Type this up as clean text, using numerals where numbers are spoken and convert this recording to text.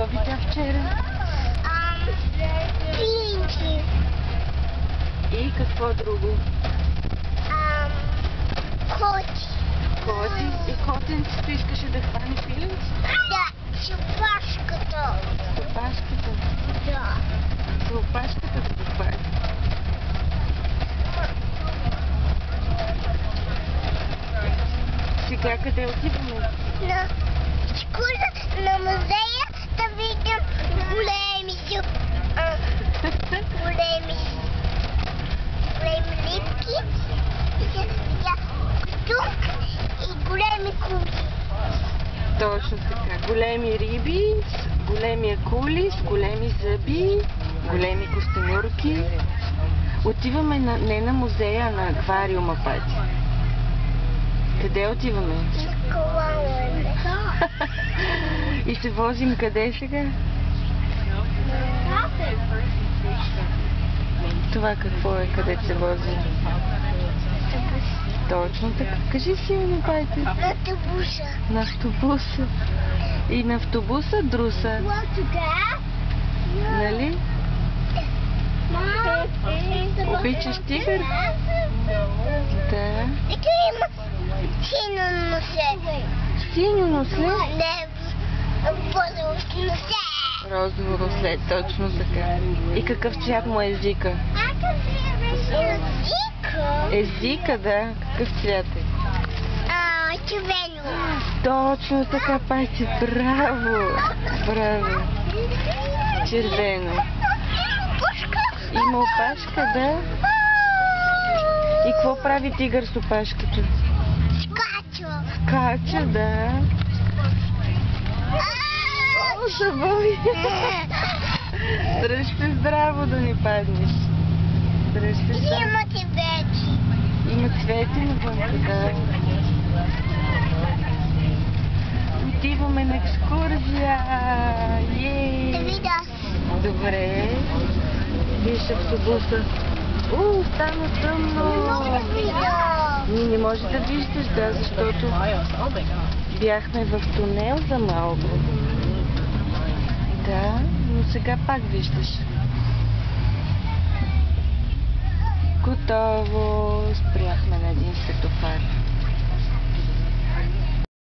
Какво видя вчера? Пиленки. И какво друго? Коти. Коти? И котенцето искаше да хване пиленци? Да, с опашката. С опашката? Да. С опашката да го хване. Сега къде отиваме? На школа, на музея да видим големи липки и да видя костюм и големи кули. Точно така. Големи риби, големи акули, с големи зъби, големи костенурки. Отиваме не на музея, а на аквариума, Пати. Къде отиваме? На колана. И се возим къде сега? Това какво е, къде се возим? Точно така. Кажи си, не Пати. На автобуса. На автобуса. И на автобуса друса. Нали? Обичаш тигър? Да. Ето има сино носе. Синьо носле? Не, розово носе. Розово носле, точно така. И какъв цвят му е езика? Езика? Езика, да. Какъв цвят е? Червено. Точно така, Пати. Браво! Браво! Червено. Има опашка, да. И какво прави тигър с опашката? Скача. Скача, да. О, забави! Дръж се здраво да не паднеш. Дръж се здраво. Има цвети. Има цвети навън, да. Отиваме на екскурзия. Да видя. Добре. Виж автобуса. Стана тъмно. Не може да виждаш, да, защото бяхме в тунел за малко. Да, но сега пак виждаш. Готово. Спряхме на един светофар.